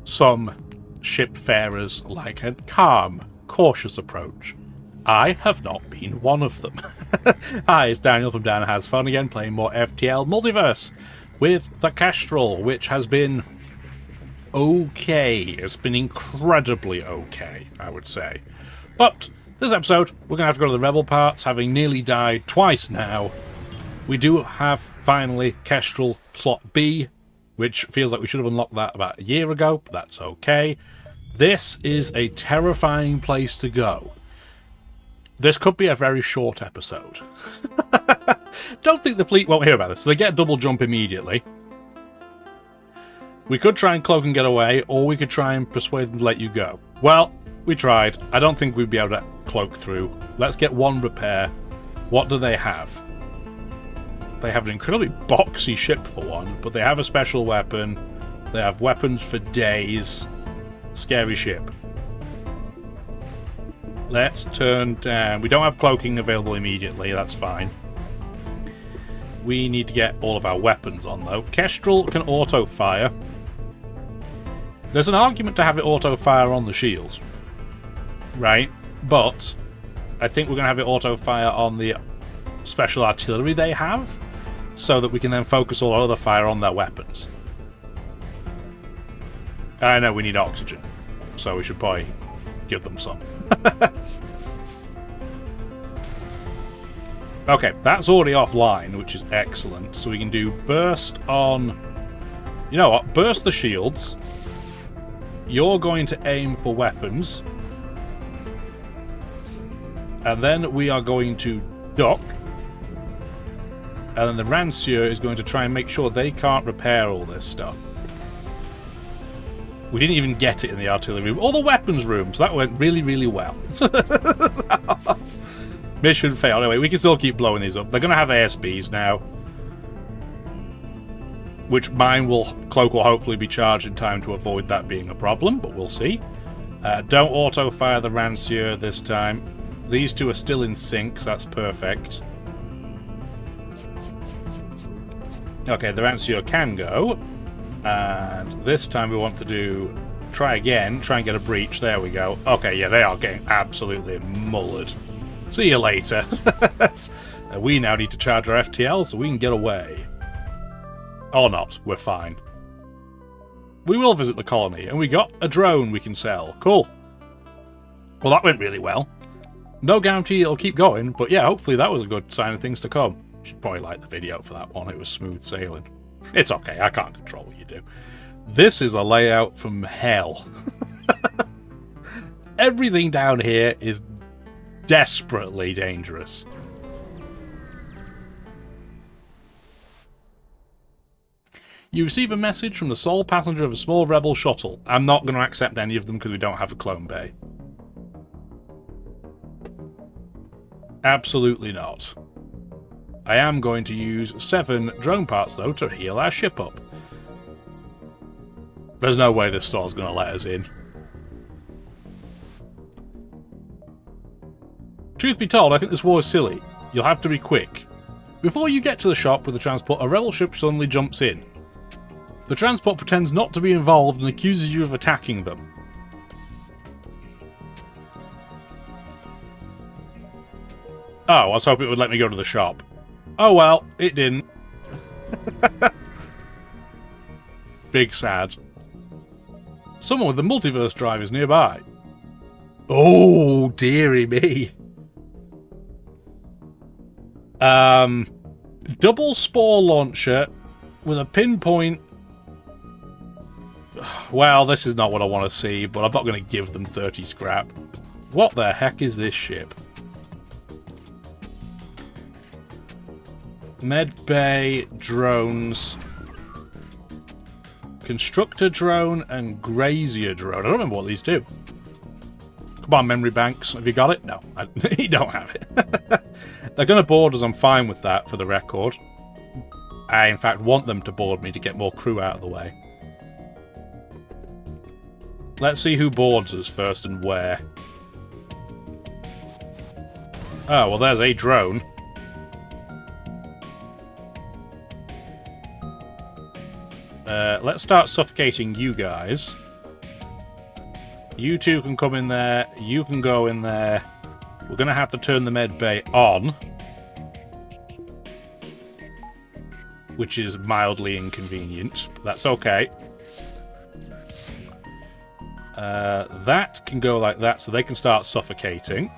some shipfarers like a calm, cautious approach. I have not been one of them. Hi, it's Daniel from DanHasFun again, playing more FTL Multiverse with the Kestrel, which has been okay. It's been incredibly okay, I would say. But this episode, we're going to have to go to the Rebel parts, having nearly died twice now. We do have, finally, Kestrel slot B, which feels like we should have unlocked that about a year ago, but that's okay. This is a terrifying place to go. This could be a very short episode. Don't think the fleet won't hear about this. So they get a double jump immediately. We could try and cloak and get away, or we could try and persuade them to let you go. Well, we tried. I don't think we'd be able to cloak through. Let's get one repair. What do they have? They have an incredibly boxy ship for one, but they have a special weapon. They have weapons for days. Scary ship. Let's turn down... We don't have cloaking available immediately, that's fine. We need to get all of our weapons on, though. Kestrel can auto-fire. There's an argument to have it auto-fire on the shields. Right? But I think we're going to have it auto-fire on the special artillery they have, so that we can then focus all our other fire on their weapons. I know we need oxygen, so we should probably give them some. Okay, that's already offline, which is excellent. So we can do burst on... You know what? Burst the shields. You're going to aim for weapons. And then we are going to dock. And then the Rancier is going to try and make sure they can't repair all this stuff. We didn't even get it in the artillery room. Or the weapons room, so that went really, really well. Mission failed. Anyway, we can still keep blowing these up. They're going to have ASBs now. Which cloak will hopefully be charged in time to avoid that being a problem, but we'll see. Don't auto-fire the Rancier this time. These two are still in sync, so that's perfect. Okay, the Rancier can go. And this time we want to try again, try and get a breach. There we go. Okay, yeah, they are getting absolutely mullered. See you later. We now need to charge our FTL so we can get away. Or not, we're fine. We will visit the colony, and we got a drone we can sell. Cool. Well, that went really well. No guarantee it'll keep going, but yeah, hopefully that was a good sign of things to come. You should probably like the video for that one. It was smooth sailing. It's okay, I can't control what you do. This is a layout from hell. Everything down here is desperately dangerous. You receive a message from the sole passenger of a small rebel shuttle. I'm not going to accept any of them because we don't have a clone bay. Absolutely not. I am going to use 7 drone parts, though, to heal our ship up. There's no way this store's going to let us in. Truth be told, I think this war is silly. You'll have to be quick. Before you get to the shop with the transport, a rebel ship suddenly jumps in. The transport pretends not to be involved and accuses you of attacking them. Oh, I was hoping it would let me go to the shop. Oh well, it didn't. Big sad. Someone with the multiverse drive is nearby. Oh, dearie me. Double spore launcher with a pinpoint. Well, this is not what I want to see, but I'm not going to give them 30 scrap. What the heck is this ship? Medbay, drones, constructor drone, and grazier drone. I don't remember what these do. Come on, memory banks. Have you got it? No, you don't have it. They're going to board us. I'm fine with that, for the record. I, in fact, want them to board me to get more crew out of the way. Let's see who boards us first and where. Oh, well, there's a drone. Let's start suffocating you guys. You two can come in there. You can go in there. We're going to have to turn the med bay on, which is mildly inconvenient. That's okay. That can go like that, so they can start suffocating.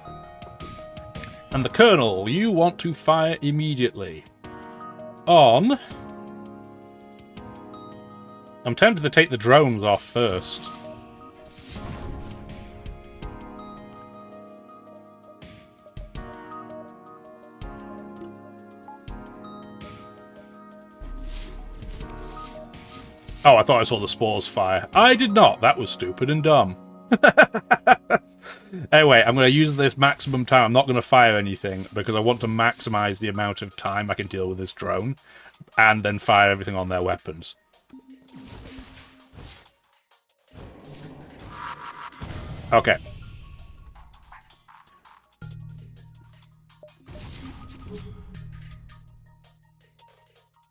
And the Colonel, you want to fire immediately. On... I'm tempted to take the drones off first. Oh, I thought I saw the spores fire. I did not. That was stupid and dumb. Anyway, I'm going to use this maximum time. I'm not going to fire anything because I want to maximize the amount of time I can deal with this drone and then fire everything on their weapons. Okay.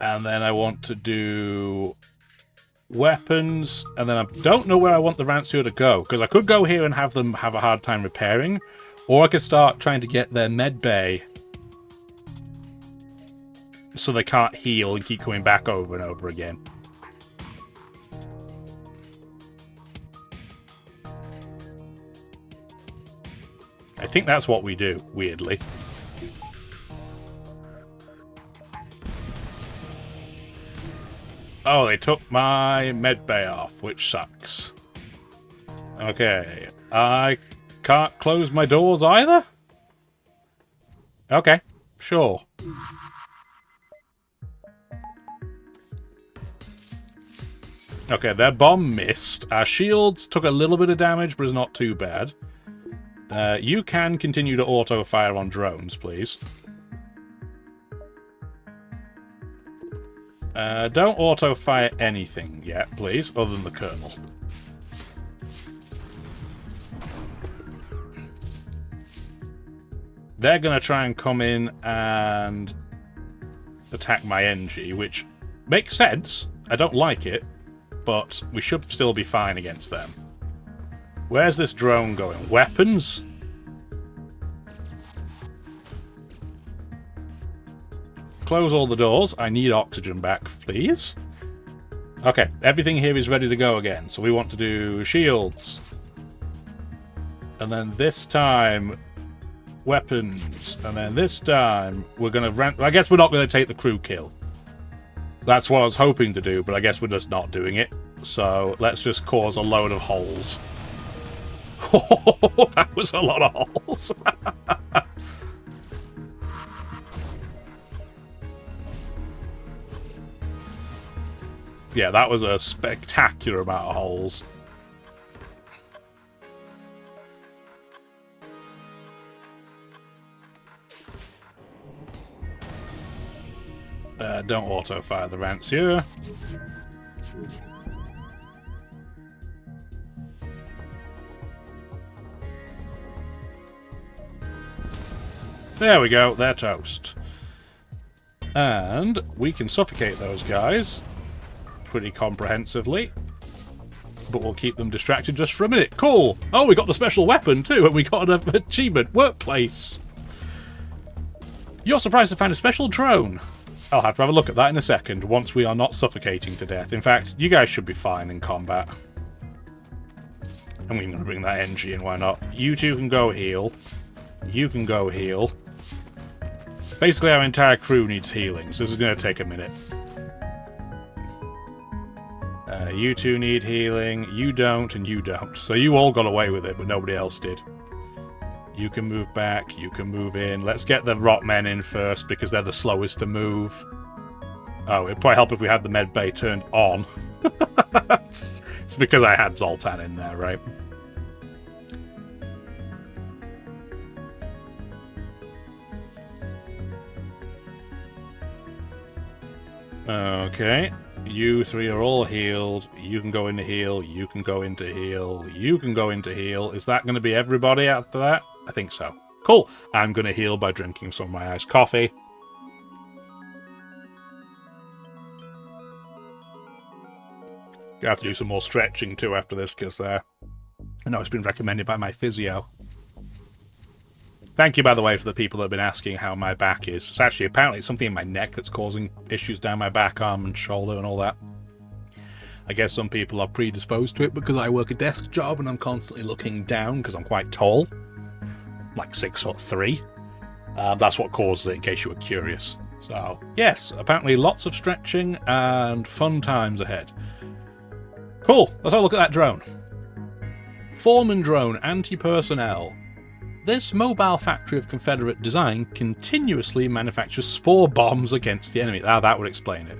And then I want to do weapons, and then I don't know where I want the Rancier to go, because I could go here and have them have a hard time repairing, or I could start trying to get their med bay so they can't heal and keep coming back over and over again. I think that's what we do, weirdly. Oh, they took my med bay off, which sucks. Okay, I can't close my doors either? Okay, sure. Okay, their bomb missed. Our shields took a little bit of damage, but it's not too bad. You can continue to auto-fire on drones, please. Don't auto-fire anything yet, please, other than the Colonel. They're going to try and come in and attack my NG, which makes sense. I don't like it, but we should still be fine against them. Where's this drone going? Weapons? Close all the doors. I need oxygen back, please. Okay, everything here is ready to go again. So we want to do shields. And then this time, weapons. And then this time, we're going to... I guess we're not going to take the crew kill. That's what I was hoping to do, but I guess we're just not doing it. So let's just cause a load of holes. Oh, that was a lot of holes. Yeah, that was a spectacular amount of holes. Don't auto-fire the Rancier. There we go, they're toast. And we can suffocate those guys pretty comprehensively. But we'll keep them distracted just for a minute. Cool! Oh, we got the special weapon too, and we got an achievement. Workplace. You're surprised to find a special drone. I'll have to have a look at that in a second, once we are not suffocating to death. In fact, you guys should be fine in combat. And we're going to bring that NG in, why not? You two can go heal. You can go heal. Basically, our entire crew needs healing, so this is going to take a minute. You two need healing, you don't, and you don't. So you all got away with it, but nobody else did. You can move back, you can move in. Let's get the rot men in first, because they're the slowest to move. Oh, it'd probably help if we had the med bay turned on. It's because I had Zoltan in there, right? Okay. You three are all healed. You can go into heal. You can go into heal. You can go into heal. Is that going to be everybody after that? I think so. Cool. I'm going to heal by drinking some of my iced coffee. Gonna have to do some more stretching too after this, because I know it's been recommended by my physio. Thank you, by the way, for the people that have been asking how my back is. It's actually apparently something in my neck that's causing issues down my back, arm, and shoulder and all that. I guess some people are predisposed to it because I work a desk job and I'm constantly looking down because I'm quite tall. Like 6'3". That's what causes it, in case you were curious. So, yes, apparently lots of stretching and fun times ahead. Cool, let's have a look at that drone. Foreman drone, anti-personnel. This mobile factory of Confederate design continuously manufactures spore bombs against the enemy. That would explain it.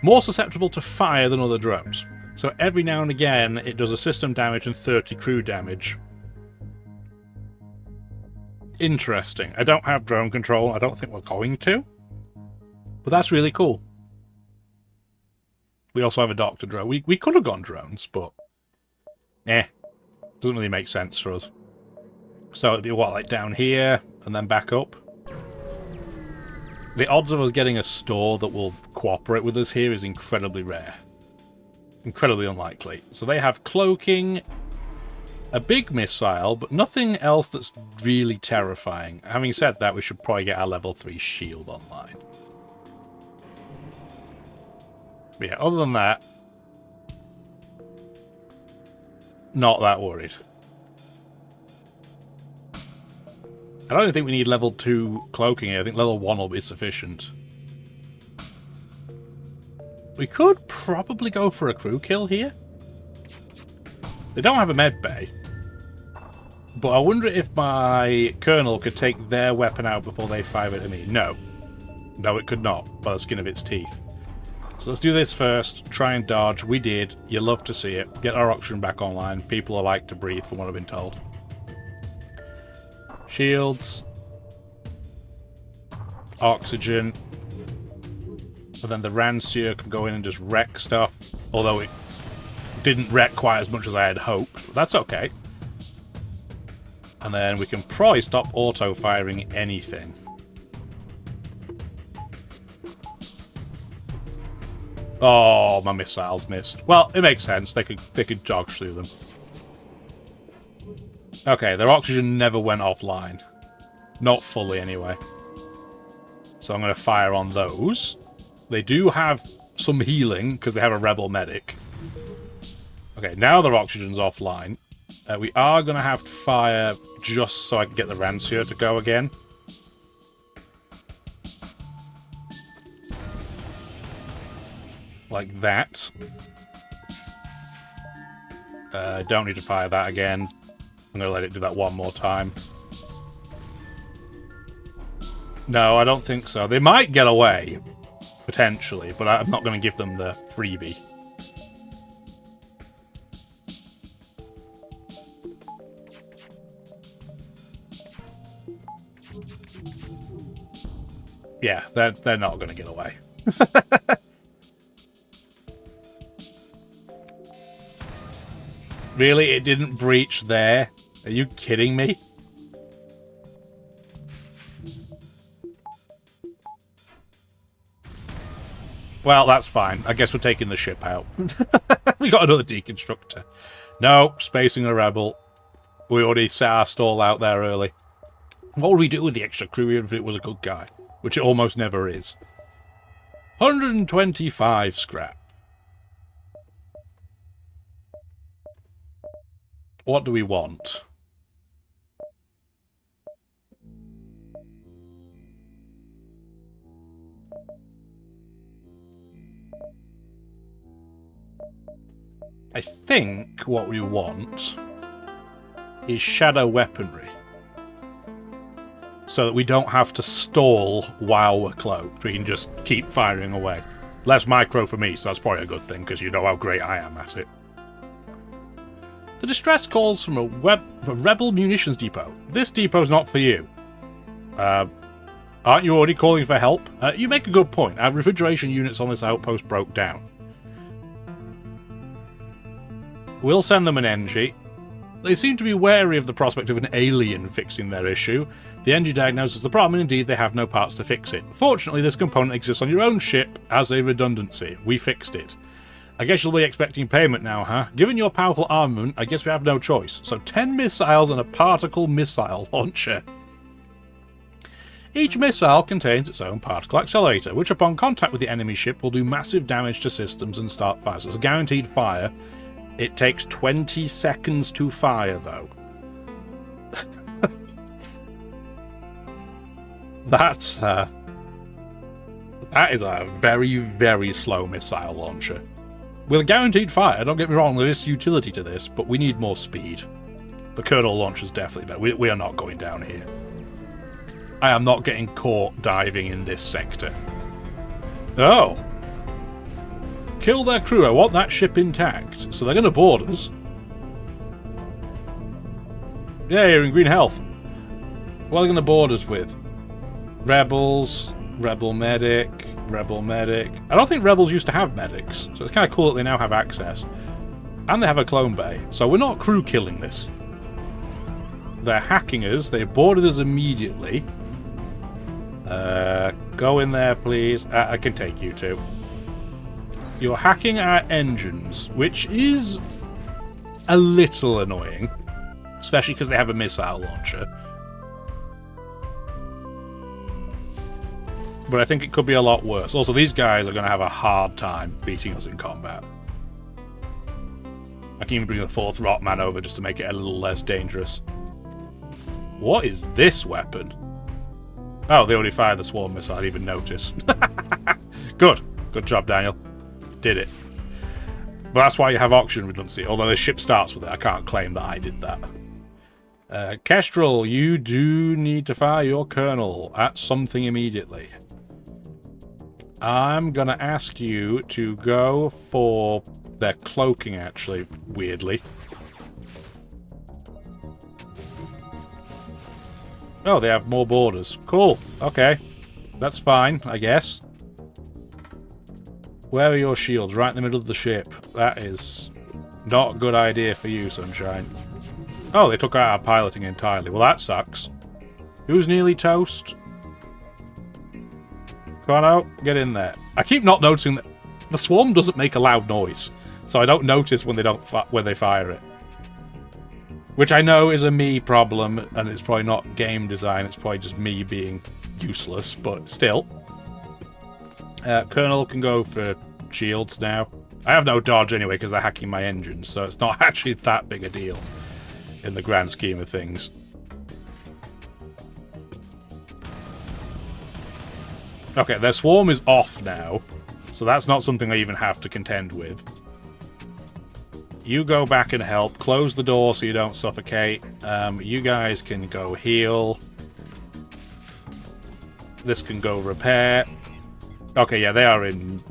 More susceptible to fire than other drones. So every now and again it does a system damage and 30 crew damage. Interesting. I don't have drone control. I don't think we're going to. But that's really cool. We also have a doctor drone. We could have gone drones, but... doesn't really make sense for us. So it'd be what, like down here, and then back up? The odds of us getting a store that will cooperate with us here is incredibly rare. Incredibly unlikely. So they have cloaking, a big missile, but nothing else that's really terrifying. Having said that, we should probably get our level 3 shield online. But yeah, other than that, not that worried. I don't even think we need level 2 cloaking here. I think level 1 will be sufficient. We could probably go for a crew kill here. They don't have a med bay. But I wonder if my colonel could take their weapon out before they fire it at me. No. No, it could not, by the skin of its teeth. So let's do this first. Try and dodge. We did. You love to see it. Get our oxygen back online. People are like to breathe, from what I've been told. Shields. Oxygen. And then the Rancier can go in and just wreck stuff. Although it didn't wreck quite as much as I had hoped. But that's okay. And then we can probably stop auto-firing anything. Oh, my missiles missed. Well, it makes sense. They could jog through them. Okay, their oxygen never went offline. Not fully, anyway. So I'm going to fire on those. They do have some healing, because they have a rebel medic. Okay, now their oxygen's offline. We are going to have to fire just so I can get the Rancier to go again. Like that. Don't need to fire that again. I'm going to let it do that one more time. No, I don't think so. They might get away, potentially, but I'm not going to give them the freebie. Yeah, they're not going to get away. Really? It didn't breach there? Are you kidding me? Well, that's fine. I guess we're taking the ship out. We got another deconstructor. No, spacing a rebel. We already set our stall out there early. What would we do with the extra crew if it was a good guy? Which it almost never is. 125 scrap. What do we want? I think what we want is shadow weaponry. So that we don't have to stall while we're cloaked. We can just keep firing away. Less micro for me, so that's probably a good thing, because you know how great I am at it. The distress calls from a rebel munitions depot. This depot's not for you. Aren't you already calling for help? You make a good point. Our refrigeration units on this outpost broke down. We'll send them an NG. They seem to be wary of the prospect of an alien fixing their issue. The NG diagnoses the problem, and indeed they have no parts to fix it. Fortunately, this component exists on your own ship as a redundancy. We fixed it. I guess you'll be expecting payment now, huh? Given your powerful armament, I guess we have no choice. So 10 missiles and a particle missile launcher. Each missile contains its own particle accelerator, which upon contact with the enemy ship will do massive damage to systems and start fire. So it's a guaranteed fire. It takes 20 seconds to fire, though. That is a very, very slow missile launcher. With a guaranteed fire, don't get me wrong, there is utility to this, but we need more speed. The kernel launcher is definitely better. We are not going down here. I am not getting caught diving in this sector. Oh. Kill their crew. I want that ship intact. So they're going to board us. Yeah, you're in green health. What are they going to board us with? Rebels, Rebel Medic, Rebel Medic. I don't think Rebels used to have medics, so it's kind of cool that they now have access. And they have a clone bay, so we're not crew killing this. They're hacking us, they boarded us immediately. Go in there, please. I can take you two. You're hacking our engines, which is a little annoying. Especially because they have a missile launcher. But I think it could be a lot worse. Also, these guys are going to have a hard time beating us in combat. I can even bring the 4th Rotman over just to make it a little less dangerous. What is this weapon? Oh, they already fired the swarm missile. I didn't even notice. Good. Good job, Daniel. Did it. But that's why you have oxygen redundancy. Although the ship starts with it, I can't claim that I did that. Kestrel, you do need to fire your kernel at something immediately. I'm going to ask you to go for their cloaking, actually, weirdly. Oh, they have more borders. Cool. Okay. That's fine, I guess. Where are your shields? Right in the middle of the ship. That is not a good idea for you, Sunshine. Oh, they took out our piloting entirely. Well, that sucks. Who's nearly toast? Come on out. Get in there. I keep not noticing that the swarm doesn't make a loud noise, so I don't notice when they fire it. Which I know is a me problem, and it's probably not game design, it's probably just me being useless, but still. Colonel can go for shields now. I have no dodge anyway, because they're hacking my engines, so it's not actually that big a deal in the grand scheme of things. Okay, their swarm is off now, so that's not something I even have to contend with. You go back and help. Close the door so you don't suffocate. You guys can go heal. This can go repair. Okay, yeah, they are in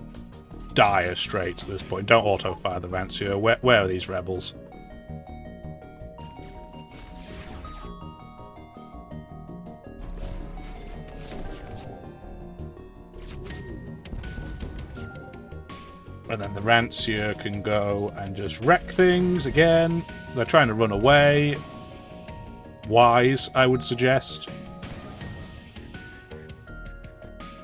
dire straits at this point. Don't auto-fire the Rancier. Where are these rebels? And then the Rancier can go and just wreck things again. They're trying to run away. Wise, I would suggest.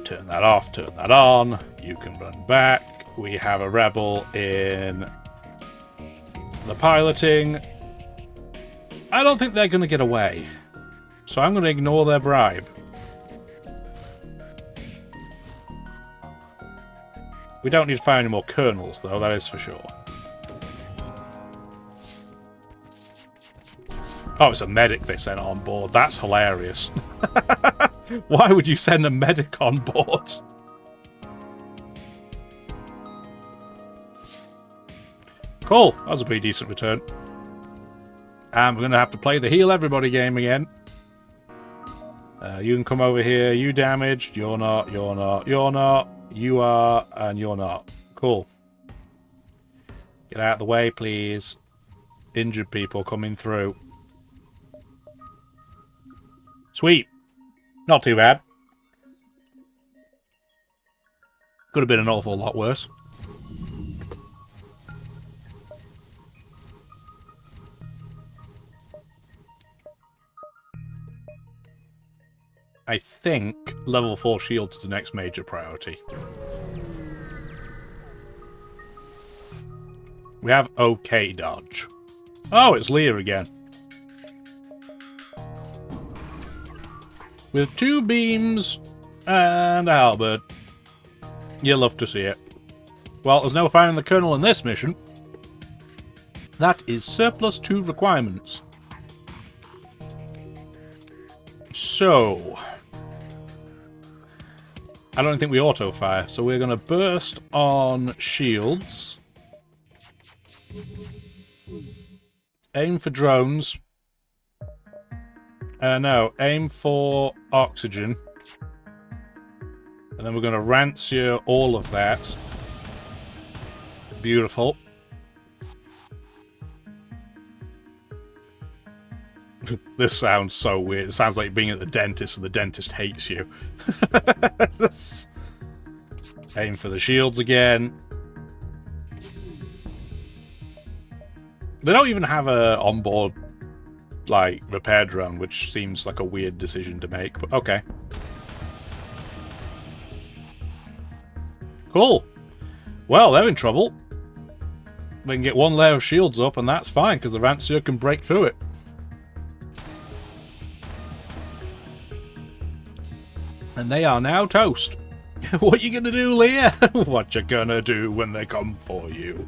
Turn that off, turn that on. You can run back. We have a rebel in the piloting. I don't think they're going to get away. So I'm going to ignore their bribe. We don't need to fire any more kernels, though, that is for sure. Oh, it's a medic they sent on board. That's hilarious. Why would you send a medic on board? Cool. That was a pretty decent return. And we're going to have to play the heal everybody game again. You can come over here. You damaged. You're not. You're not. You're not. You are, and you're not. Cool. Get out of the way, please. Injured people coming through. Sweet. Not too bad. Could have been an awful lot worse. I think level 4 shields is the next major priority. We have okay dodge. Oh, it's Leah again. With 2 beams and a halberd. You'll love to see it. Well, there's no finding the Colonel in this mission. That is surplus to requirements. So, I don't think we auto-fire, so we're going to burst on shields. Aim for drones. No, aim for oxygen. And then we're going to rancier all of that. Beautiful. This sounds so weird. It sounds like being at the dentist and the dentist hates you. Aim for the shields again. They don't even have a onboard, like, repair drone, which seems like a weird decision to make, but okay. Cool. Well, they're in trouble. They can get 1 layer of shields up, and that's fine, because the Rancier can break through it. And they are now toast. What you gonna do, Leah? What you gonna do when they come for you?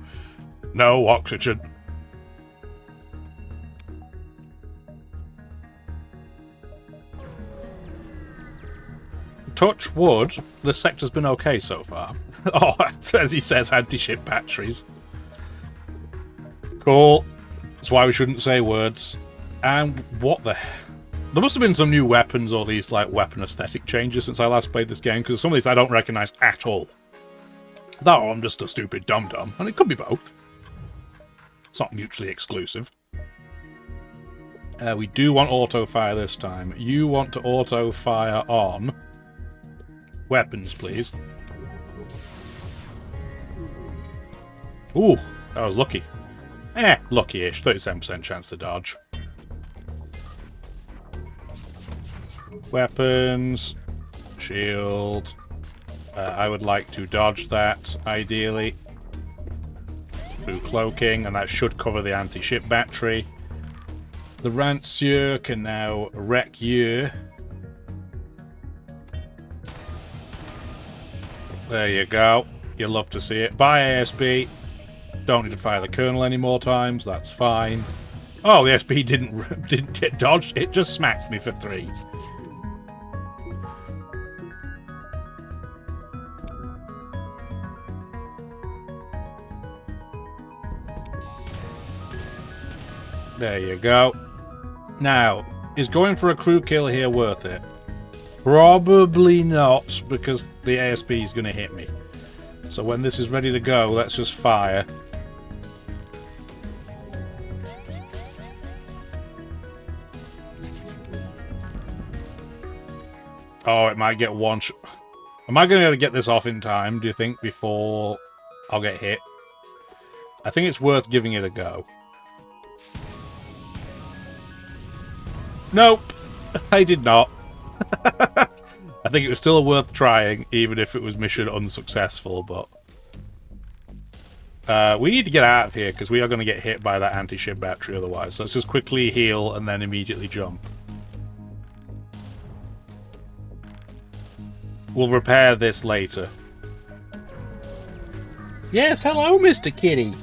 No oxygen. Touch wood, this sector's been okay so far. Oh, as he says, anti-ship batteries. Cool. That's why we shouldn't say words. And what the... There must have been some new weapons or these, like, weapon aesthetic changes since I last played this game, because some of these I don't recognise at all. Though I'm just a stupid dum-dum, and it could be both. It's not mutually exclusive. We do want auto-fire this time. You want to auto-fire on... weapons, please. Ooh, that was lucky. Lucky-ish. 37% chance to dodge. Weapons. Shield. I would like to dodge that, ideally. Through cloaking, and that should cover the anti-ship battery. The Rancier can now wreck you. There you go. You'll love to see it. Bye, ASB. Don't need to fire the Colonel any more times. That's fine. Oh, the SB didn't get dodged. It just smacked me for 3. There you go. Now, is going for a crew kill here worth it? Probably not, because the ASB is going to hit me. So when this is ready to go, let's just fire. Oh, it might get one... Am I going to be able to get this off in time, do you think, before I'll get hit? I think it's worth giving it a go. Nope! I did not. I think it was still worth trying, even if it was mission unsuccessful, but... we need to get out of here, because we are going to get hit by that anti-ship battery otherwise. So let's just quickly heal and then immediately jump. We'll repair this later. Yes, hello, Mr. Kitty!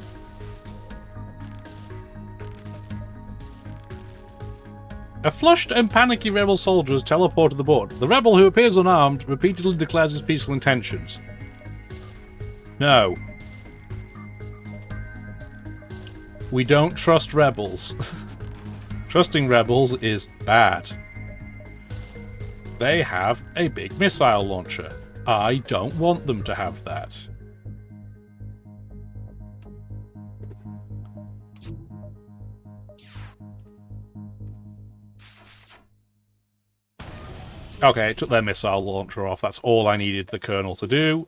A flushed and panicky rebel soldier has teleported aboard. The rebel, who appears unarmed, repeatedly declares his peaceful intentions. No. We don't trust rebels. Trusting rebels is bad. They have a big missile launcher. I don't want them to have that. Okay, took their missile launcher off. That's all I needed the Colonel to do.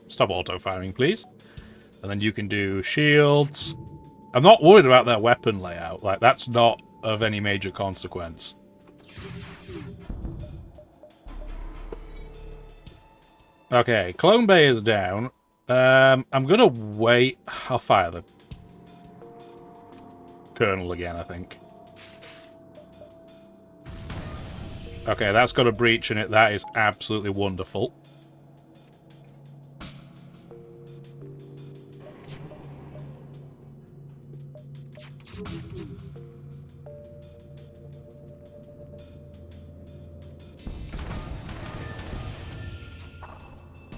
Stop auto-firing, please. And then you can do shields. I'm not worried about their weapon layout. Like, that's not of any major consequence. Okay, Clone Bay is down. I'm gonna wait. I'll fire the Colonel again, I think. Okay, that's got a breach in it. That is absolutely wonderful.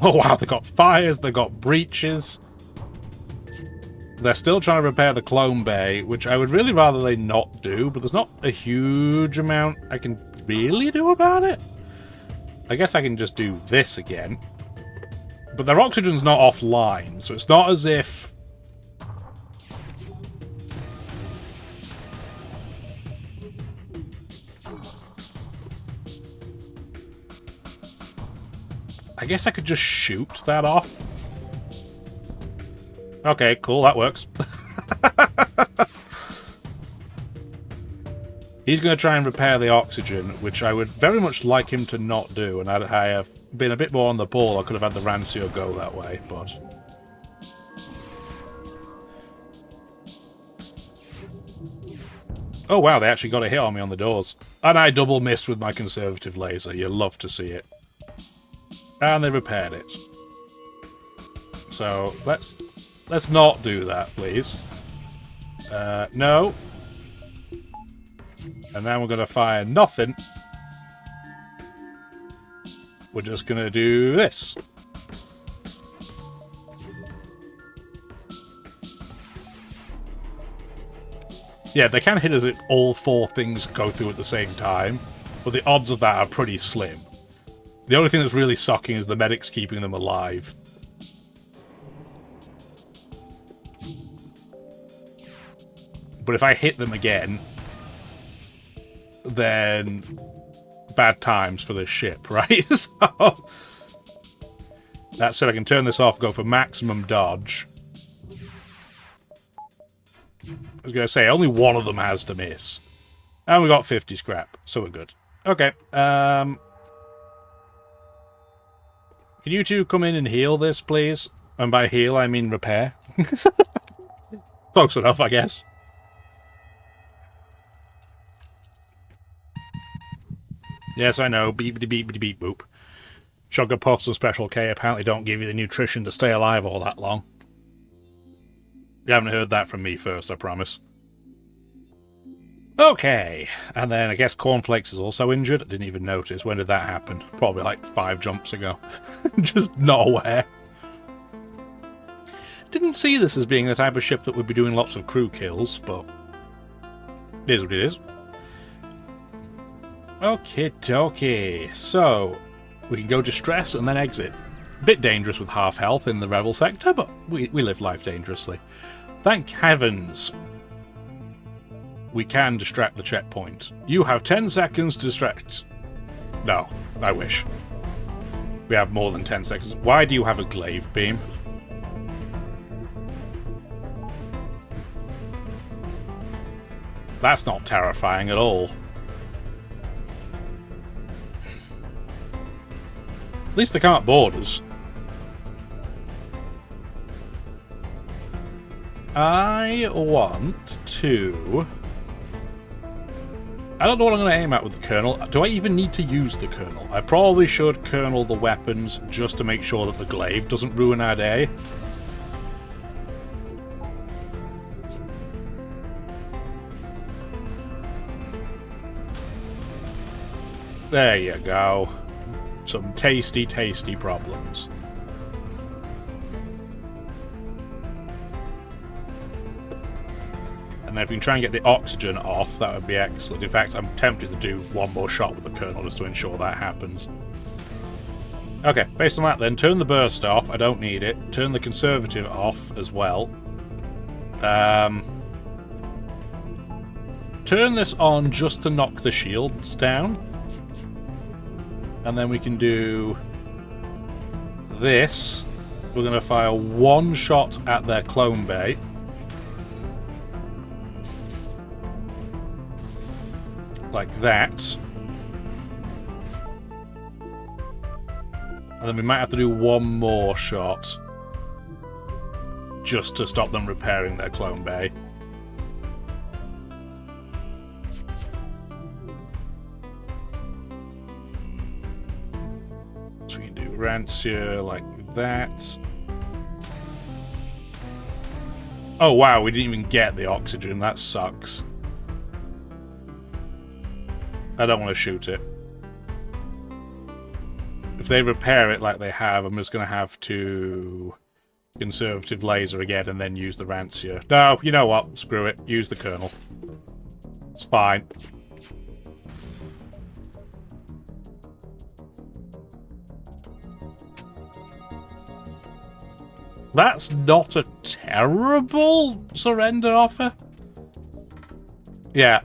Oh wow, they got fires, they got breaches. They're still trying to repair the clone bay, which I would really rather they not do, but there's not a huge amount I can really do about it. I guess I can just do this again. But their oxygen's not offline, so it's not as if... I guess I could just shoot that off. Okay, cool, that works. He's going to try and repair the oxygen, which I would very much like him to not do, and I have been a bit more on the ball. I could have had the Rancio go that way, but... Oh wow, they actually got a hit on me on the doors. And I double missed with my conservative laser. You love to see it. And they repaired it. So, let's not do that, please. No. And now we're going to fire nothing. We're just going to do this. Yeah, they can hit us if all four things go through at the same time, but the odds of that are pretty slim. The only thing that's really sucking is the medics keeping them alive. But if I hit them again, then bad times for this ship, right? So that said, I can turn this off, go for maximum dodge. I was going to say, only one of them has to miss. And we got 50 scrap, so we're good. Okay, can you two come in and heal this, please? And by heal, I mean repair. Close enough, I guess. Yes, I know. Beep-de-beep-de-beep boop. Sugar puffs and Special K apparently don't give you the nutrition to stay alive all that long. You haven't heard that from me first, I promise. Okay, and then I guess Cornflakes is also injured. I didn't even notice. When did that happen? Probably like 5 jumps ago. Just not aware. Didn't see this as being the type of ship that would be doing lots of crew kills, but it is what it is. Okie dokie. So, we can go distress and then exit. Bit dangerous with half health in the rebel sector, but we live life dangerously. Thank heavens. We can distract the checkpoint. You have 10 seconds to distract. No, I wish. We have more than 10 seconds. Why do you have a glaive beam? That's not terrifying at all. At least they can't board us. I want to... I don't know what I'm going to aim at with the Colonel. Do I even need to use the Colonel? I probably should Colonel the weapons just to make sure that the glaive doesn't ruin our day. There you go. Some tasty, tasty problems. And then if we can try and get the oxygen off, that would be excellent. In fact, I'm tempted to do one more shot with the Colonel just to ensure that happens. Okay, based on that then, turn the burst off. I don't need it. Turn the conservative off as well. Turn this on just to knock the shields down. And then we can do this. We're going to fire one shot at their clone bay. Like that. And then we might have to do one more shot just to stop them repairing their clone bay. So we can do Rancia like that. Oh wow, we didn't even get the oxygen. That sucks. I don't want to shoot it. If they repair it like they have, I'm just going to have to conservative laser again and then use the Rancia. No, you know what? Screw it. Use the kernel. It's fine. That's not a terrible surrender offer. Yeah.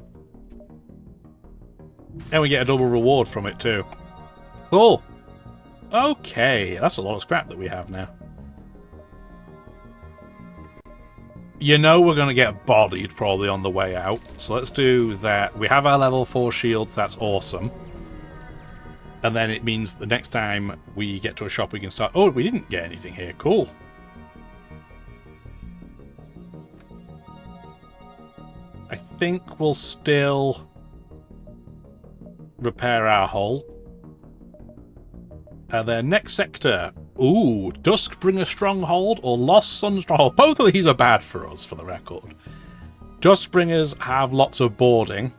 And we get a double reward from it too. Cool. Okay, that's a lot of scrap that we have now. You know we're going to get bodied probably on the way out. So let's do that. We have our level 4 shields. That's awesome. And then it means the next time we get to a shop we can start... Oh, we didn't get anything here. Cool. I think we'll still repair our hull. Then next sector. Ooh, Duskbringer Stronghold or Lost Sun Stronghold. Both of these are bad for us, for the record. Duskbringers have lots of boarding.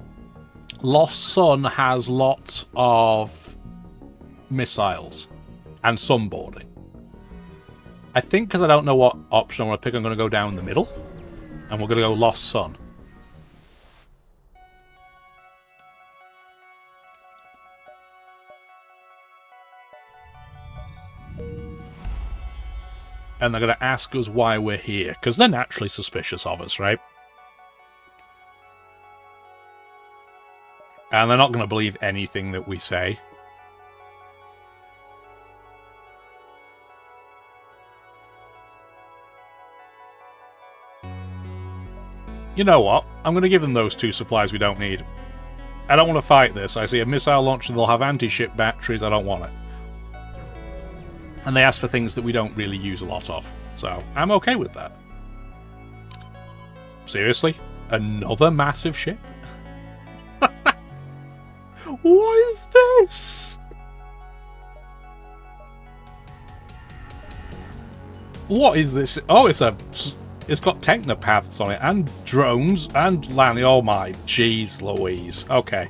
Lost Sun has lots of missiles and some boarding. I think because I don't know what option I want to pick, I'm going to go down the middle. And we're going to go Lost Sun. And they're going to ask us why we're here, because they're naturally suspicious of us, right? And they're not going to believe anything that we say. You know what? I'm going to give them those 2 supplies we don't need. I don't want to fight this. I see a missile launcher, they'll have anti-ship batteries, I don't want it. And they ask for things that we don't really use a lot of. So, I'm okay with that. Seriously? Another massive ship? What is this? What is this? Oh, it's got technopaths on it, and drones, and landing. Oh my, jeez Louise. Okay.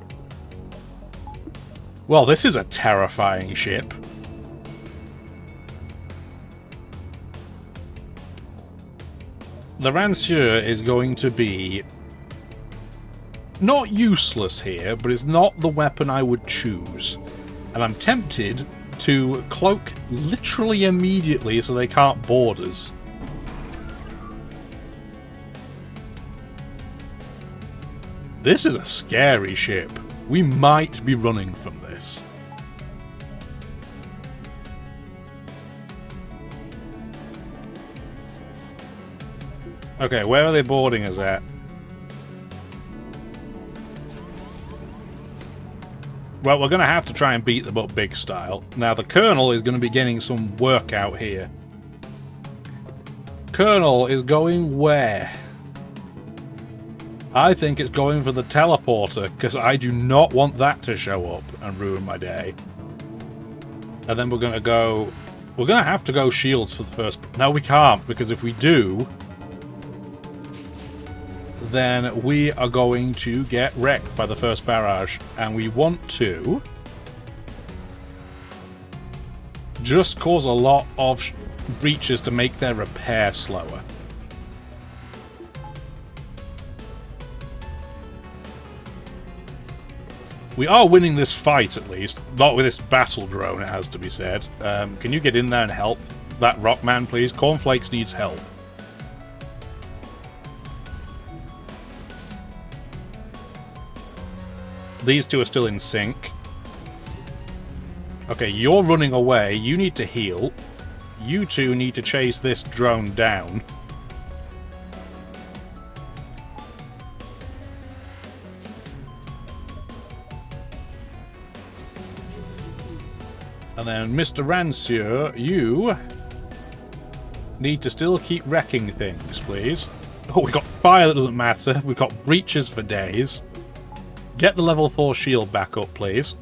Well, this is a terrifying ship. The Rancier is going to be not useless here, but it's not the weapon I would choose. And I'm tempted to cloak literally immediately so they can't board us. This is a scary ship. We might be running from this. Okay, where are they boarding us at? Well, we're going to have to try and beat them up big style. Now, the Colonel is going to be getting some work out here. Colonel is going where? I think it's going for the teleporter, because I do not want that to show up and ruin my day. And then we're going to go... We're going to have to go shields for the first... No, we can't, because if we do... then we are going to get wrecked by the first barrage. And we want to just cause a lot of breaches to make their repair slower. We are winning this fight, at least. Not with this battle drone, it has to be said. Can you get in there and help that Rockman, please? Cornflakes needs help. These two are still in sync. Okay, you're running away. You need to heal. You two need to chase this drone down. And then, Mr. Rancier, you need to still keep wrecking things, please. Oh, we got fire that doesn't matter. We've got breaches for days. Get the level 4 shield back up, please.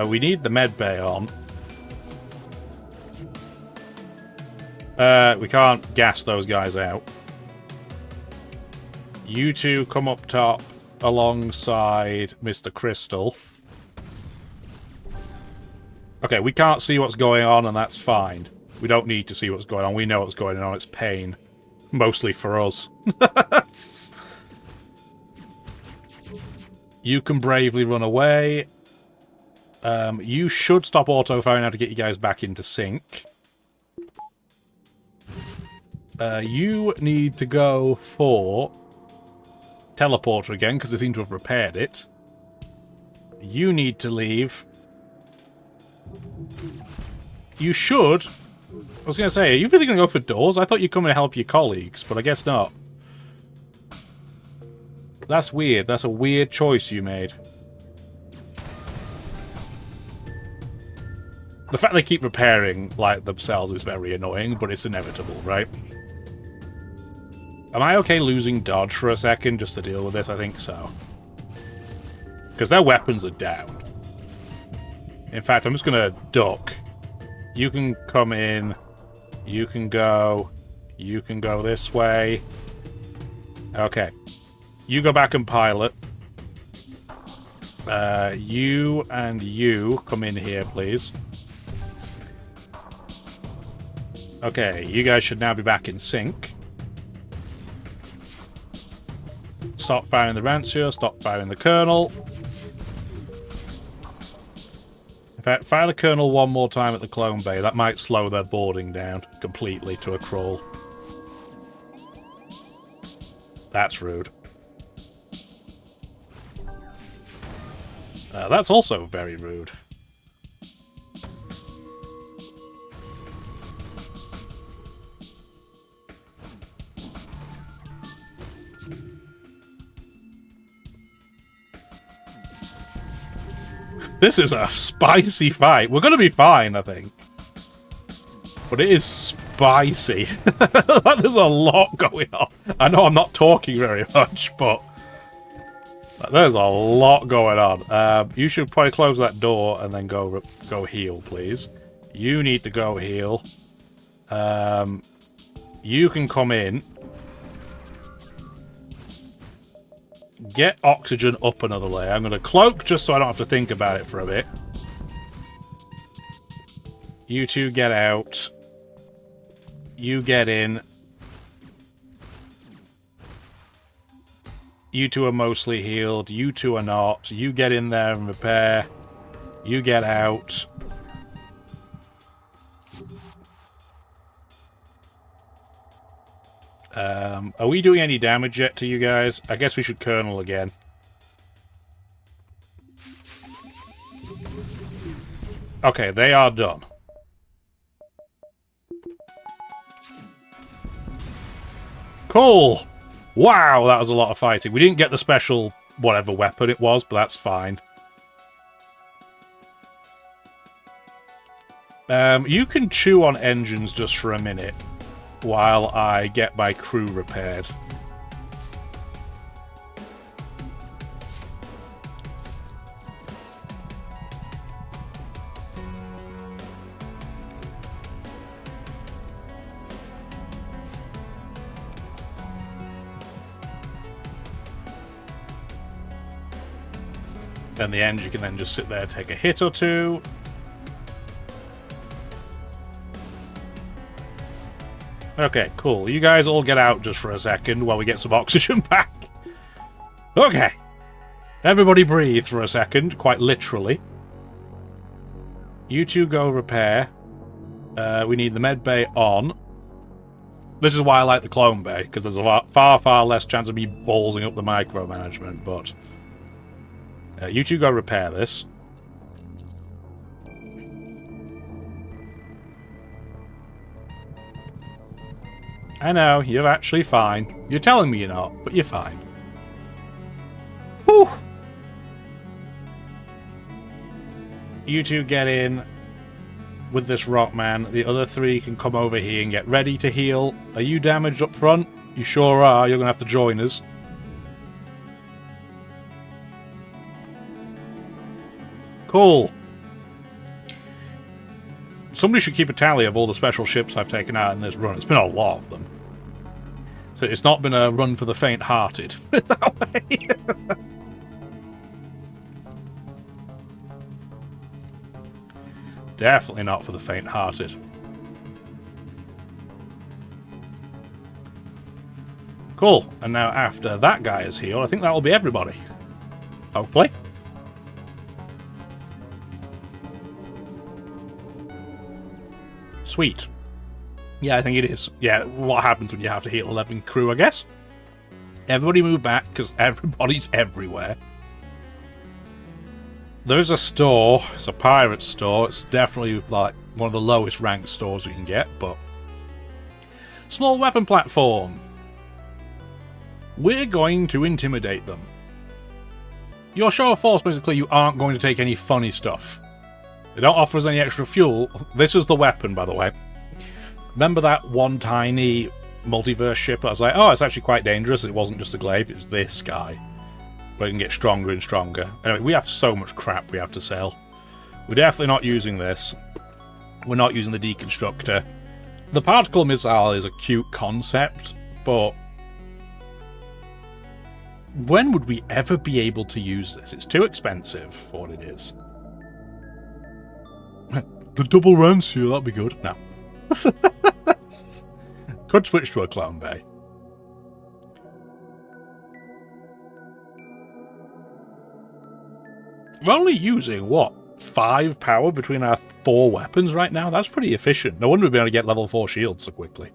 We need the med bay on. We can't gas those guys out. You two come up top alongside Mr. Crystal. Okay, we can't see what's going on, and that's fine. We don't need to see what's going on. We know what's going on. It's pain. Mostly for us. You can bravely run away. You should stop auto-firing now to get you guys back into sync. You need to go for teleporter again, because they seem to have repaired it. You need to leave. You should... I was going to say, are you really going to go for doors? I thought you'd come and help your colleagues, but I guess not. That's weird. That's a weird choice you made. The fact they keep repairing, like, themselves is very annoying, but it's inevitable, right? Am I okay losing dodge for a second just to deal with this? I think so. Because their weapons are down. In fact, I'm just going to duck. You can come in. You can go. You can go this way. Okay. You go back and pilot. You and you come in here, please. Okay, you guys should now be back in sync. Stop firing the Rancier, stop firing the Colonel. In fact, fire the Colonel one more time at the clone bay. That might slow their boarding down completely to a crawl. That's rude. That's also very rude. This is a spicy fight. We're going to be fine, I think. But it is spicy. There's a lot going on. I know I'm not talking very much, but there's a lot going on. You should probably close that door and then go heal, please. You need to go heal. You can come in. Get oxygen up another layer. I'm going to cloak just so I don't have to think about it for a bit. You two get out. You get in. You two are mostly healed. You two are not. You get in there and repair. You get out. Are we doing any damage yet to you guys? I guess we should Colonel again. Okay, they are done. Cool! Wow, that was a lot of fighting. We didn't get the special whatever weapon it was, but that's fine. You can chew on engines just for a minute while I get my crew repaired. Then the end, you can then just sit there, take a hit or two. Okay, cool. You guys all get out just for a second while we get some oxygen back. Okay. Everybody breathe for a second, quite literally. You two go repair. We need the med bay on. This is why I like the clone bay, because there's a far less chance of me ballsing up the micromanagement, but... you two go repair this. I know, you're actually fine. You're telling me you're not, but you're fine. Whew! You two get in. with this rock man. The other three can come over here and get ready to heal. Are you damaged up front? You sure are. You're going to have to join us. Cool. Somebody should keep a tally of all the special ships I've taken out in this run. It's been a lot of them. So it's not been a run for the faint-hearted. That way. Definitely not for the faint-hearted. Cool. And now after that guy is healed, I think that will be everybody. Hopefully. Sweet. Yeah, I think it is. Yeah, what happens when you have to heal 11 crew, I guess? Everybody move back, because everybody's everywhere. There's a store. It's a pirate store. It's definitely like one of the lowest ranked stores we can get, but... Small weapon platform. We're going to intimidate them. Your show of force, basically, you aren't going to take any funny stuff. They don't offer us any extra fuel. This is the weapon, by the way. Remember that one tiny multiverse ship? I was like, oh, it's actually quite dangerous. It wasn't just a glaive, it was this guy. Where it can get stronger and stronger. Anyway, we have so much crap we have to sell. We're definitely not using this. We're not using the deconstructor. The particle missile is a cute concept, but... when would we ever be able to use this? It's too expensive for what it is. The double round seal, that'd be good. No. Could switch to a clone bay. We're only using, what, 5 power between our 4 weapons right now? That's pretty efficient. No wonder we've been able to get level 4 shields so quickly.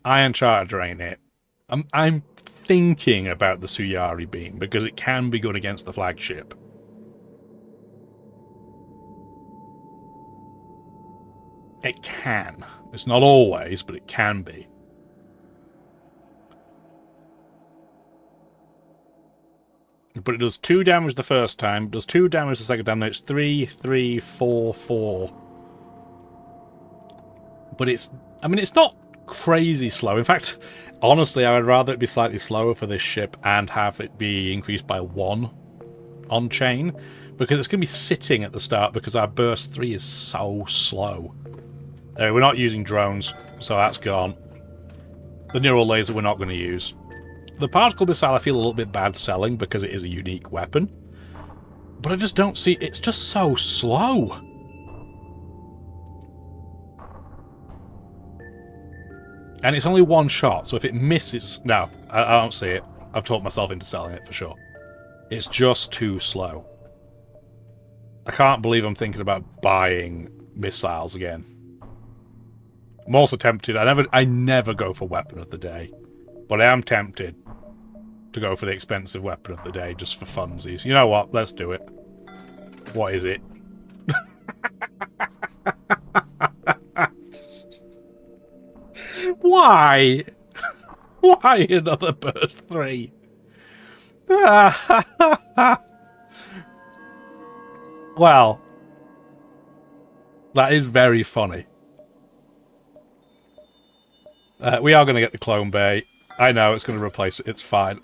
Iron Charger ain't it. I'm thinking about the C.U.R.A beam, because it can be good against the flagship. It can. It's not always, but it can be. But it does 2 damage the first time, does 2 damage the second time, then it's 3, 3, 4, 4. But it's... I mean, it's not crazy slow. In fact, honestly, I would rather it be slightly slower for this ship and have it be increased by 1 on chain, because it's going to be sitting at the start because our burst 3 is so slow. Anyway, we're not using drones, so that's gone. The neural laser we're not going to use. The particle missile I feel a little bit bad selling because it is a unique weapon. But I just don't see... it's just so slow. And it's only 1 shot, so if it misses... no, I don't see it. I've talked myself into selling it for sure. It's just too slow. I can't believe I'm thinking about buying missiles again. I'm also tempted. I never go for weapon of the day, but I am tempted to go for the expensive weapon of the day just for funsies. You know what? Let's do it. What is it? Why? Why another burst 3? Well, that is very funny. We are going to get the clone bay. I know, it's going to replace it. It's fine.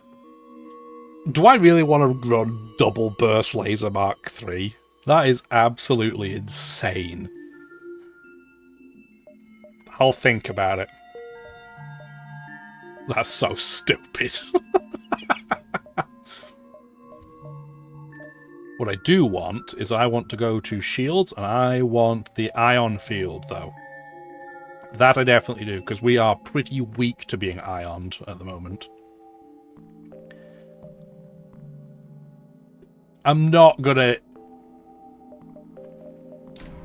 Do I really want to run double burst laser Mark 3? That is absolutely insane. I'll think about it. That's so stupid. What I do want is I want to go to shields, and I want the ion field, though. That I definitely do, because we are pretty weak to being ioned at the moment. I'm not gonna...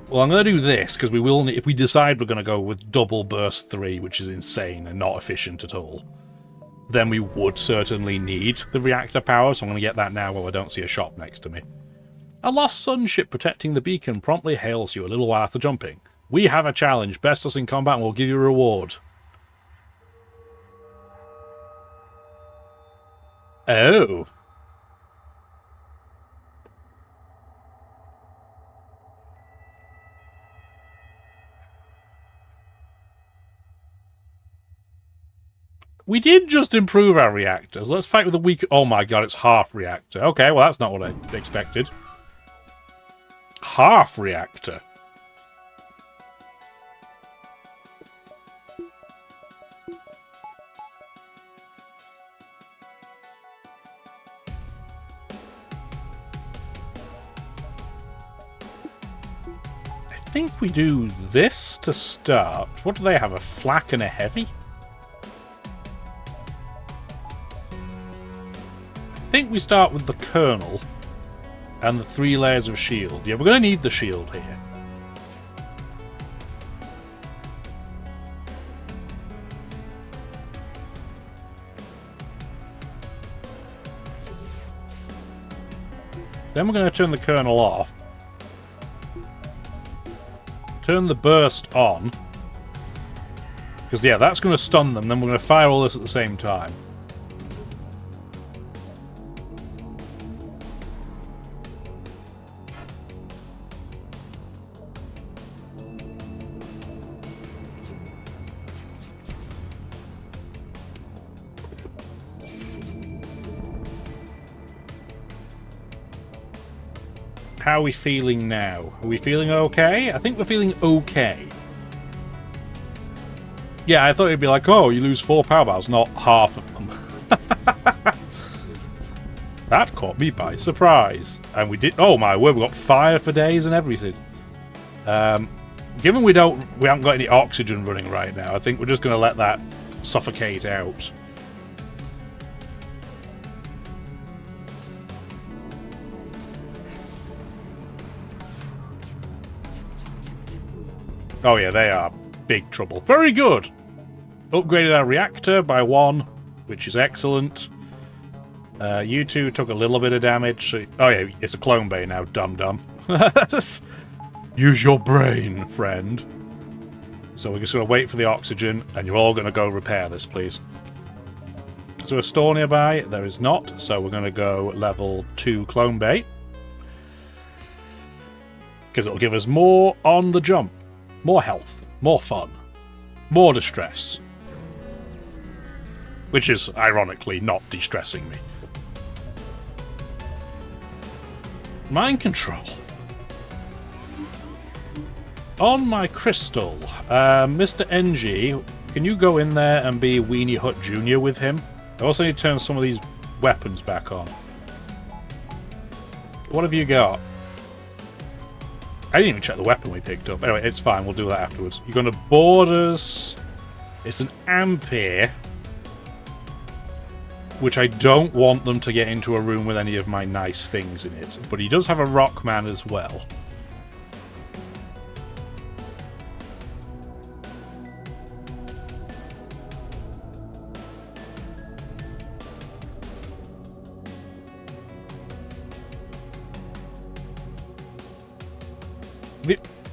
well, I'm gonna do this, because we will... if we decide we're gonna go with double burst 3, which is insane and not efficient at all, then we would certainly need the reactor power, so I'm gonna get that now while I don't see a shop next to me. A lost sun ship protecting the beacon promptly hails you a little while after jumping. We have a challenge. Best us in combat and we'll give you a reward. Oh. We did just improve our reactors. Let's fight with a weak... Oh my god, it's half reactor. Okay, well that's not what I expected. Half reactor. I think we do this to start. What do they have? A flak and a heavy? I think we start with the kernel and the 3 layers of shield. Yeah, we're going to need the shield here. Then we're going to turn the kernel off. Turn the burst on. Because, yeah, that's going to stun them. Then we're going to fire all this at the same time. How are we feeling now? Are we feeling okay? I think we're feeling okay. Yeah, I thought it'd be like, oh, you lose 4 power bars, not half of them. That caught me by surprise. And we did... Oh my word, we got fire for days and everything. Given we haven't got any oxygen running right now, I think we're just going to let that suffocate out. Oh yeah, they are big trouble. Very good! Upgraded our reactor by 1, which is excellent. You two took a little bit of damage. So... Oh yeah, it's a clone bay now, dum-dum. Use your brain, friend. So we're just going to wait for the oxygen, and you're all going to go repair this, please. Is there a store nearby? There is not, so we're going to go level 2 clone bay. Because it'll give us more on the jump. More health, more fun, more distress. Which is, ironically, not distressing me. Mind control. On my crystal, Mr. NG, can you go in there and be Weenie Hut Jr. with him? I also need to turn some of these weapons back on. What have you got? I didn't even check the weapon we picked up. Anyway, it's fine. We'll do that afterwards. You're going to board us. It's an Ampere. Which I don't want them to get into a room with any of my nice things in it. But he does have a Rockman as well.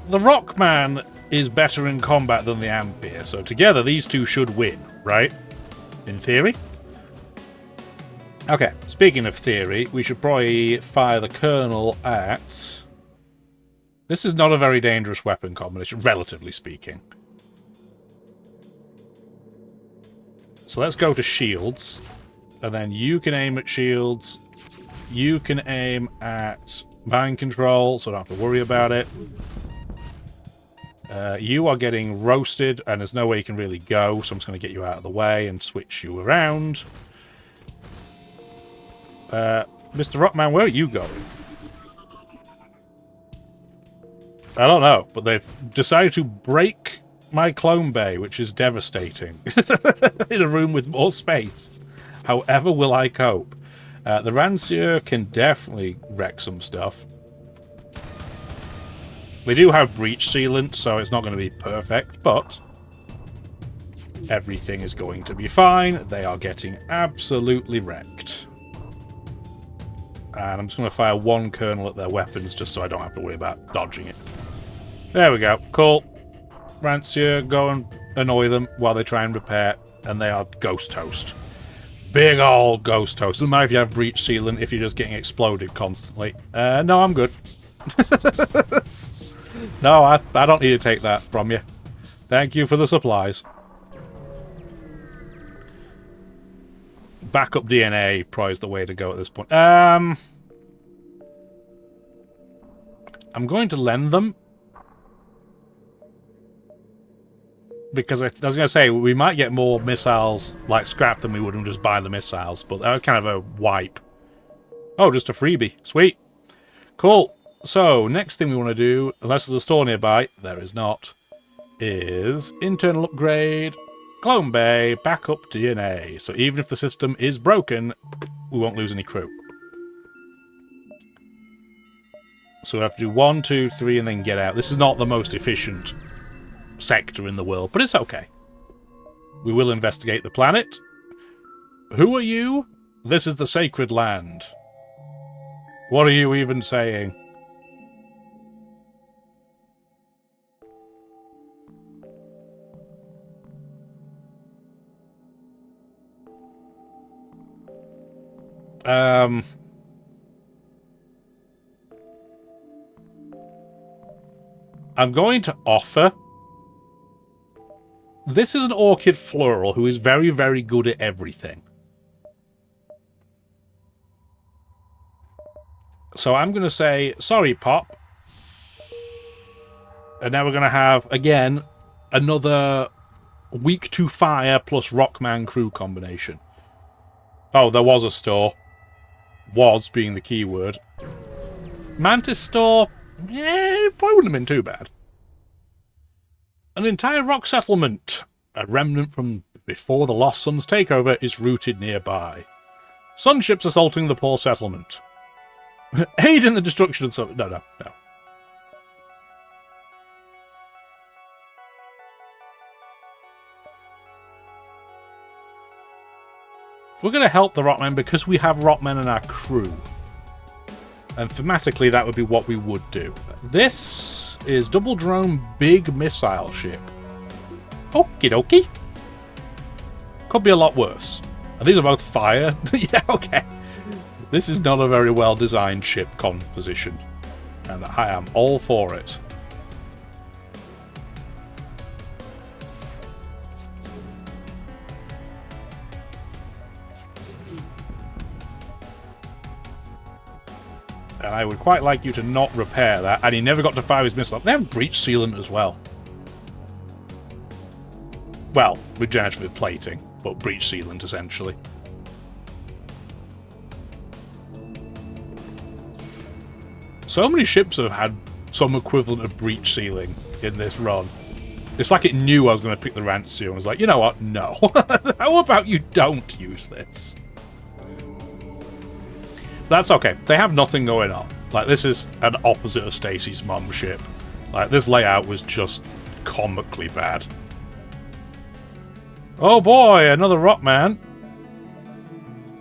The Rockman is better in combat than the Ampere, so together these two should win, right? In theory? Okay, speaking of theory, we should probably fire the kernel at... This is not a very dangerous weapon combination, relatively speaking. So let's go to shields, and then you can aim at shields, you can aim at mind control, so I don't have to worry about it. You are getting roasted, and there's no way you can really go, so I'm just going to get you out of the way and switch you around. Mr. Rockman, where are you going? I don't know, but they've decided to break my clone bay, which is devastating. In a room with more space. However will I cope? The Rancier can definitely wreck some stuff. We do have breach sealant, so it's not going to be perfect, but everything is going to be fine. They are getting absolutely wrecked. And I'm just going to fire 1 kernel at their weapons, just so I don't have to worry about dodging it. There we go. Cool. Rancier, go and annoy them while they try and repair, and they are ghost toast. Big old ghost toast. Doesn't matter if you have breach sealant, if you're just getting exploded constantly. No, I'm good. No, I don't need to take that from you. Thank you for the supplies. Backup DNA probably is the way to go at this point. I'm going to lend them. Because I was going to say, we might get more missiles, like scrap, than we would just buy the missiles. But that was kind of a wipe. Oh, just a freebie. Sweet. Cool. So, next thing we want to do, unless there's a store nearby, there is not, is internal upgrade, clone bay, backup DNA. So even if the system is broken, we won't lose any crew. So we have to do 1, 2, 3, and then get out. This is not the most efficient sector in the world, but it's okay. We will investigate the planet. Who are you? This is the sacred land. What are you even saying? I'm going to offer... This is an orchid floral who is very, very good at everything. So I'm going to say, sorry, Pop. And now we're going to have, again, another weak to fire plus Rockman crew combination. Oh, there was a store. Was being the key word. Mantis store, probably wouldn't have been too bad. An entire rock settlement, a remnant from before the Lost Sun's takeover, is rooted nearby. Sunships assaulting the poor settlement. Aid in the destruction of some... No. We're going to help the Rockmen because we have Rockmen in our crew. And thematically, that would be what we would do. This is double drone big missile ship. Okie dokie. Could be a lot worse. And these are both fire. Yeah, okay. This is not a very well designed ship composition. And I am all for it. And I would quite like you to not repair that. And he never got to fire his missile. They have breach sealant as well. Well, regenerative plating, but breach sealant essentially. So many ships have had some equivalent of breach sealing in this run. It's like it knew I was going to pick the Rancio and was like, you know what? No. How about you don't use this? That's okay. They have nothing going on. Like, this is an opposite of Stacy's mum ship. Like, this layout was just comically bad. Oh boy, another Rockman.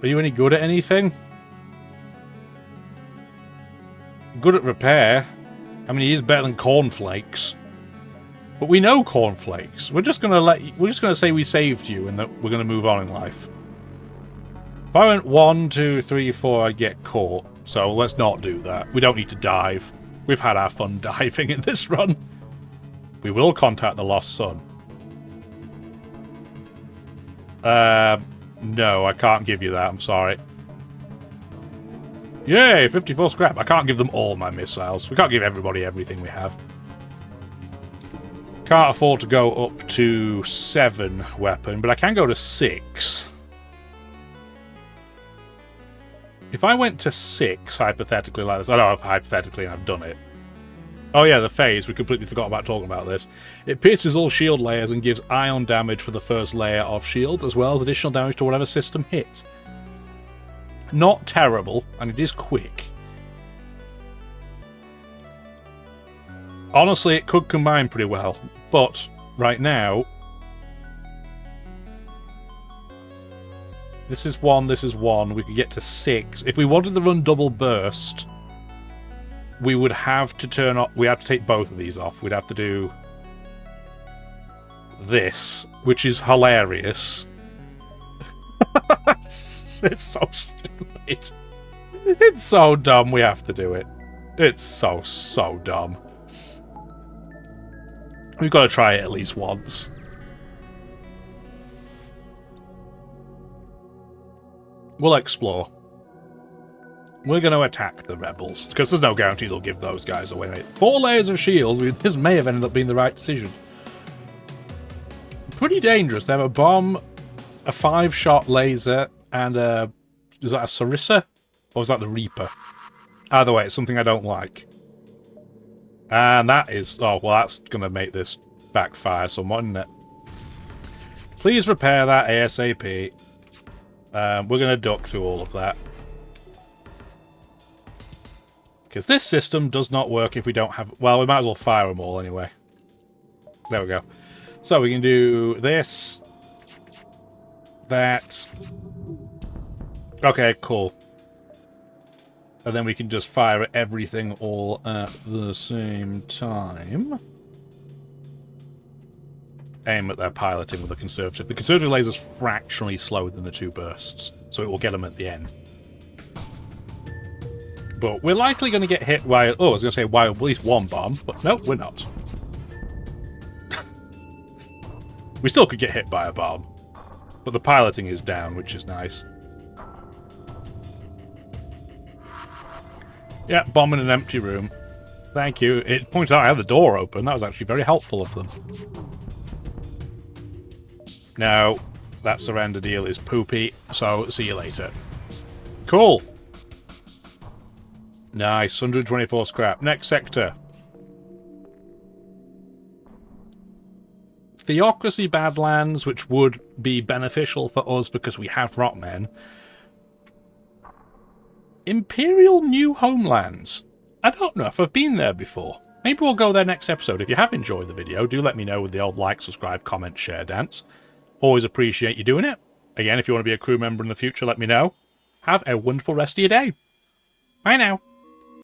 Are you any good at anything? Good at repair. I mean, he is better than Cornflakes. But we know Cornflakes. We're just gonna say we saved you and that we're gonna move on in life. If I went 1, 2, 3, 4, I'd get caught. So let's not do that. We don't need to dive. We've had our fun diving in this run. We will contact the Lost Sun. No, I can't give you that. I'm sorry. Yay, 54 scrap. I can't give them all my missiles. We can't give everybody everything we have. Can't afford to go up to 7 weapon, but I can go to 6. If I went to 6, hypothetically, like this... I don't know if hypothetically I've done it. Oh yeah, the phase. We completely forgot about talking about this. It pierces all shield layers and gives ion damage for the first layer of shields, as well as additional damage to whatever system hit. Not terrible, and it is quick. Honestly, it could combine pretty well, but right now... This is 1, this is 1. We could get to 6. If we wanted to run double burst, we would have to turn off... We have to take both of these off. We'd have to do this, which is hilarious. It's so stupid. It's so dumb we have to do it. It's so dumb. We've got to try it at least once. We'll explore. We're going to attack the rebels, because there's no guarantee they'll give those guys away. 4 layers of shields. This may have ended up being the right decision. Pretty dangerous. They have a bomb, a 5-shot laser, and a... Is that a Sarissa? Or is that the Reaper? Either way, it's something I don't like. And that is... Oh, well, that's going to make this backfire somewhat, isn't it? Please repair that ASAP. We're going to duck through all of that. Because this system does not work if we don't have... Well, we might as well fire them all anyway. There we go. So we can do this. That. Okay, cool. And then we can just fire everything all at the same time. Aim at their piloting with the conservative. The conservative laser's fractionally slower than the 2 bursts, so it will get them at the end. But we're likely going to get hit by... Oh, I was going to say by at least 1 bomb, but no, we're not. We still could get hit by a bomb, but the piloting is down, which is nice. Yeah, bomb in an empty room. Thank you. It pointed out I had the door open. That was actually very helpful of them. No, that surrender deal is poopy, so see you later. Cool. Nice, 124 scrap. Next sector. Theocracy Badlands, which would be beneficial for us because we have Rockmen. Imperial New Homelands. I don't know if I've been there before. Maybe we'll go there next episode. If you have enjoyed the video, do let me know with the old like, subscribe, comment, share dance. Always appreciate you doing it. Again, if you want to be a crew member in the future, let me know. Have a wonderful rest of your day. Bye now.